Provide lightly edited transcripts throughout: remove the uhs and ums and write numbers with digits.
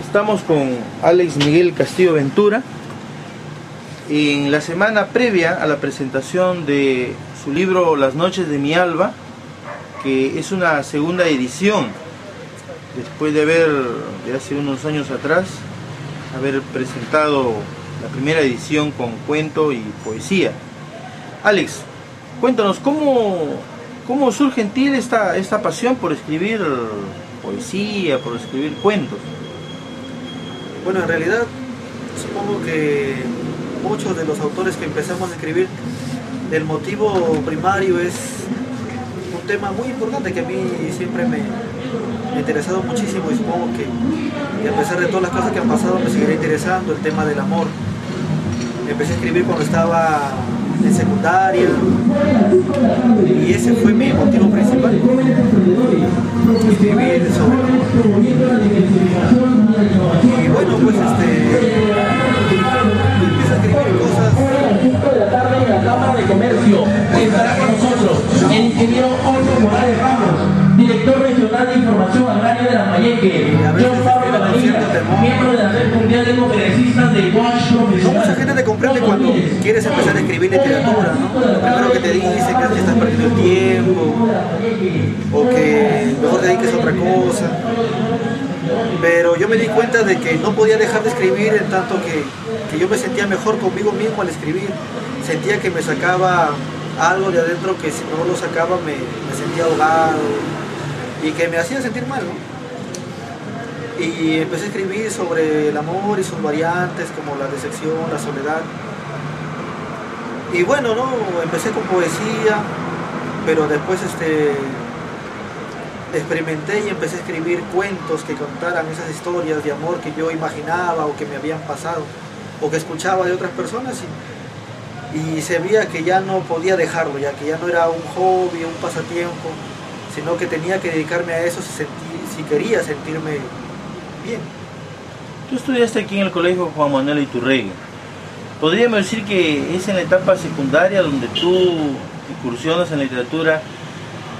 Estamos con Alex Miguel Castillo Ventura. En la semana previa a la presentación de su libro Las noches de mi alba, que es una segunda edición, después de hace unos años atrás, haber presentado la primera edición con cuento y poesía. Alex, cuéntanos, ¿cómo surge en ti esta pasión por escribir poesía, por escribir cuentos? Bueno, en realidad, supongo que muchos de los autores que empezamos a escribir, el motivo primario es un tema muy importante que a mí siempre me ha interesado muchísimo, y supongo que a pesar de todas las cosas que han pasado me seguirá interesando el tema del amor. Empecé a escribir cuando estaba en secundaria y ese fue mi motivo principal, escribir sobre el amor. Y bueno, pues empecé a escribir cosas. A las 5 de la tarde en la Cámara de Comercio estará con nosotros el ingeniero Olmo Morales Ramos, director regional de información agraria de la Mayeque, John Pablo Camarilla, miembro de la Red Mundial de Conferencistas de Wash Profesional. Mucha gente te comprende cuando quieres empezar a escribir literatura, ¿no? Lo primero que te dice que te estás perdiendo el tiempo o que mejor te dediques a otra cosa. Pero yo me di cuenta de que no podía dejar de escribir, en tanto que yo me sentía mejor conmigo mismo al escribir. Sentía que me sacaba algo de adentro que si no lo sacaba me sentía ahogado y que me hacía sentir mal, ¿no? Y empecé a escribir sobre el amor y sus variantes, como la decepción, la soledad. Y bueno, ¿no? Empecé con poesía, pero después experimenté y empecé a escribir cuentos que contaran esas historias de amor que yo imaginaba o que me habían pasado o que escuchaba de otras personas, y se veía que ya no podía dejarlo, ya que ya no era un hobby, un pasatiempo, sino que tenía que dedicarme a eso si quería sentirme bien. Tú estudiaste aquí en el Colegio Juan Manuel Iturrégui. Podríamos decir que es en la etapa secundaria donde tú incursionas en la literatura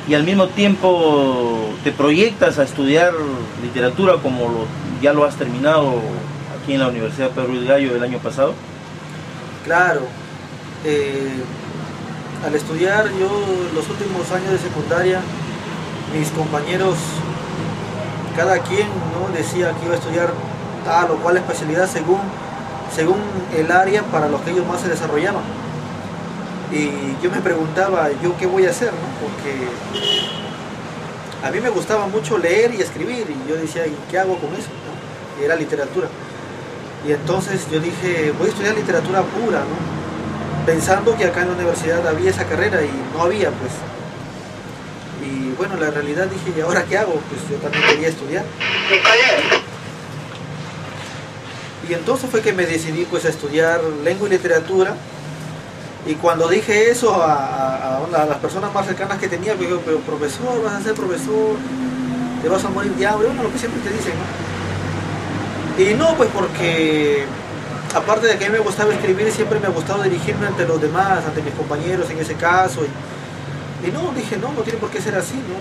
y al mismo tiempo te proyectas a estudiar literatura como ya lo has terminado aquí en la Universidad Pedro Luis Gallo el año pasado. Claro, al estudiar yo los últimos años de secundaria, mis compañeros, cada quien, ¿no?, decía que iba a estudiar tal o cual especialidad según el área para lo que ellos más se desarrollaban. Y yo me preguntaba, ¿yo qué voy a hacer?, ¿no? Porque a mí me gustaba mucho leer y escribir, y yo decía, ¿y qué hago con eso?, ¿no? Y era literatura. Y entonces yo dije, voy a estudiar literatura pura, ¿no?, pensando que acá en la universidad había esa carrera y no había, pues. Y bueno, la realidad dije, ¿y ahora qué hago? Pues yo también quería estudiar. Y entonces fue que me decidí pues a estudiar lengua y literatura. Y cuando dije eso a las personas más cercanas que tenía, me dijo, pero profesor, vas a ser profesor, te vas a morir de hambre, bueno, lo que siempre te dicen, ¿no? Y no, pues porque aparte de que a mí me gustaba escribir, siempre me ha gustado dirigirme ante los demás, ante mis compañeros en ese caso. Y no, dije, no tiene por qué ser así, ¿no?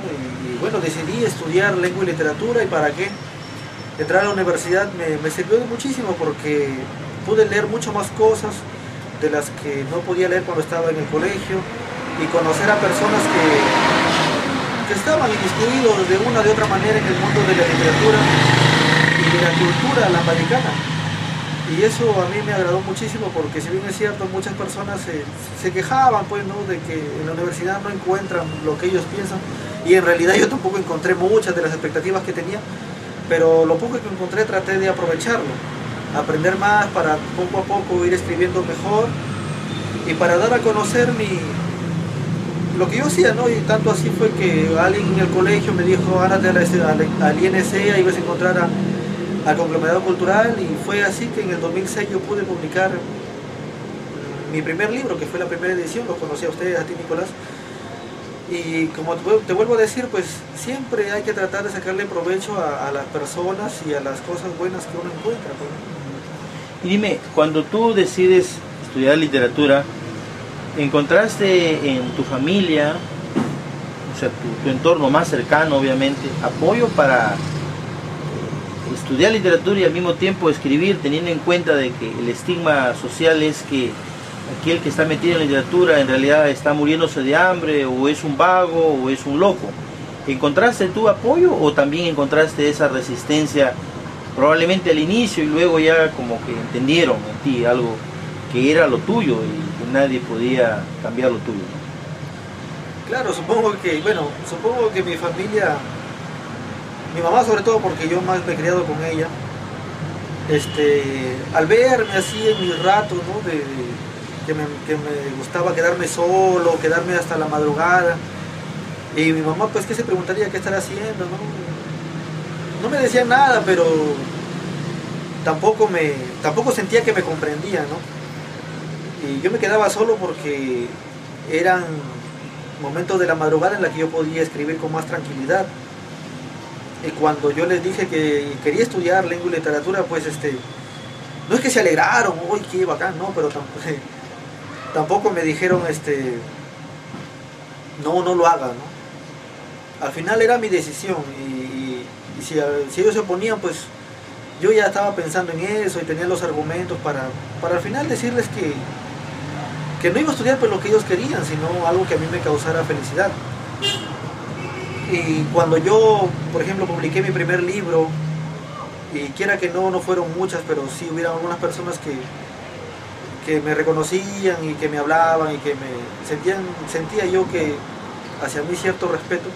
Y bueno, decidí estudiar lengua y literatura. ¿Y para qué? Entrar a la universidad me sirvió de muchísimo, porque pude leer mucho más cosas de las que no podía leer cuando estaba en el colegio, y conocer a personas que estaban inmiscuidos de una de otra manera en el mundo de la literatura y de la cultura latinoamericana. Y eso a mí me agradó muchísimo, porque si bien es cierto, muchas personas se quejaban, pues, ¿no?, de que en la universidad no encuentran lo que ellos piensan, y en realidad yo tampoco encontré muchas de las expectativas que tenía, pero lo poco que encontré traté de aprovecharlo, aprender más para poco a poco ir escribiendo mejor y para dar a conocer lo que yo hacía, ¿no? Y tanto así fue que alguien en el colegio me dijo, ándate al INC, ahí vas a encontrar al conglomerado cultural, y fue así que en el 2006 yo pude publicar mi primer libro, que fue la primera edición. Lo conocí a ustedes, a ti, Nicolás. Y como te vuelvo a decir, pues siempre hay que tratar de sacarle provecho a las personas y a las cosas buenas que uno encuentra, pues. Y dime, cuando tú decides estudiar literatura, ¿encontraste en tu familia, o sea, tu entorno más cercano, obviamente, apoyo para estudiar literatura y al mismo tiempo escribir, teniendo en cuenta de que el estigma social es que aquel que está metido en la literatura en realidad está muriéndose de hambre, o es un vago, o es un loco? ¿Encontraste tu apoyo o también encontraste esa resistencia probablemente al inicio y luego ya como que entendieron en ti algo que era lo tuyo y que nadie podía cambiar lo tuyo? Claro, supongo que mi familia, mi mamá sobre todo, porque yo más me he criado con ella, al verme así en mis ratos, ¿no? que me gustaba quedarme solo, quedarme hasta la madrugada, y mi mamá pues que se preguntaría qué estará haciendo, no me decía nada, pero tampoco sentía que me comprendía, ¿no? Y yo me quedaba solo porque eran momentos de la madrugada en la que yo podía escribir con más tranquilidad. Y cuando yo les dije que quería estudiar lengua y literatura, pues no es que se alegraron, uy, qué bacán, no, pero tampoco me dijeron, no lo haga, ¿no? Al final era mi decisión, y si ellos se oponían, pues yo ya estaba pensando en eso y tenía los argumentos para al final decirles que no iba a estudiar por lo que ellos querían, sino algo que a mí me causara felicidad. Y cuando yo, por ejemplo, publiqué mi primer libro, y quiera que no fueron muchas, pero sí hubieron algunas personas que me reconocían y que me hablaban y que sentía yo que hacia mí cierto respeto,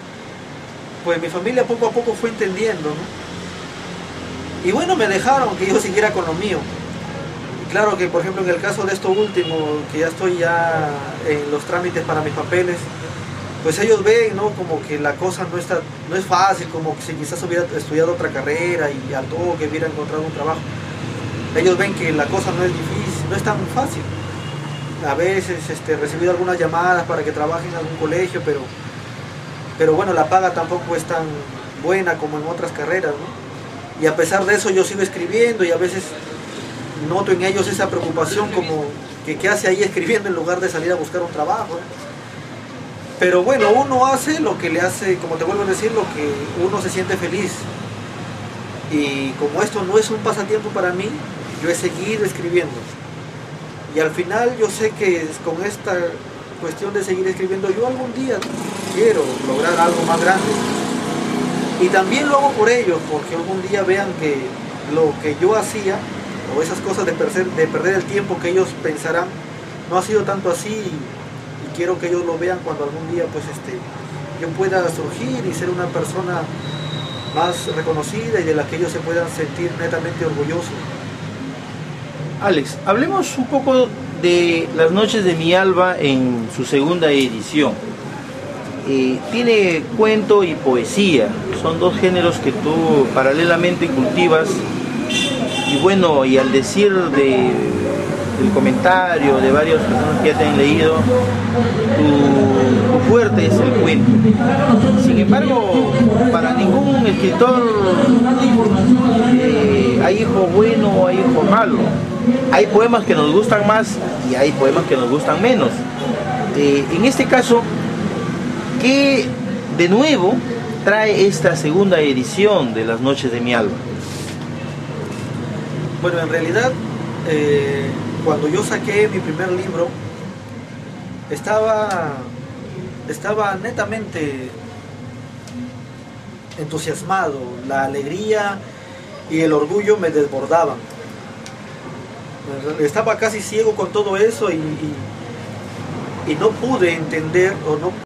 pues mi familia poco a poco fue entendiendo, ¿no? Y bueno, me dejaron que yo siguiera con lo mío. Claro que, por ejemplo, en el caso de esto último, que ya estoy en los trámites para mis papeles, pues ellos ven, ¿no? Como que la cosa no es fácil, como que si quizás hubiera estudiado otra carrera y al toque hubiera encontrado un trabajo. Ellos ven que la cosa no es difícil, no es tan fácil. A veces he recibido algunas llamadas para que trabaje en algún colegio, pero bueno, la paga tampoco es tan buena como en otras carreras, ¿no? Y a pesar de eso yo sigo escribiendo, y a veces noto en ellos esa preocupación como que qué hace ahí escribiendo en lugar de salir a buscar un trabajo, ¿no? Pero bueno, uno hace lo que le hace, como te vuelvo a decir, lo que uno se siente feliz. Y como esto no es un pasatiempo para mí, yo he seguido escribiendo. Y al final yo sé que con esta cuestión de seguir escribiendo, yo algún día quiero lograr algo más grande. Y también lo hago por ellos, porque algún día vean que lo que yo hacía, o esas cosas de perder el tiempo que ellos pensarán, no ha sido tanto así, y quiero que ellos lo vean cuando algún día pues yo pueda surgir y ser una persona más reconocida y de la que ellos se puedan sentir netamente orgullosos. Alex, hablemos un poco de Las Noches de mi Alba en su segunda edición. Tiene cuento y poesía, son dos géneros que tú paralelamente cultivas, y bueno, y al decir del comentario de varias personas que ya te han leído, tu fuerte es el cuento. Sin embargo, para ningún escritor hay hijo bueno o hay hijo malo. Hay poemas que nos gustan más y hay poemas que nos gustan menos. En este caso, ¿qué de nuevo trae esta segunda edición de Las Noches de mi Alba? Bueno, en realidad, cuando yo saqué mi primer libro, estaba netamente entusiasmado. La alegría y el orgullo me desbordaban. Estaba casi ciego con todo eso, y no pude entender, o no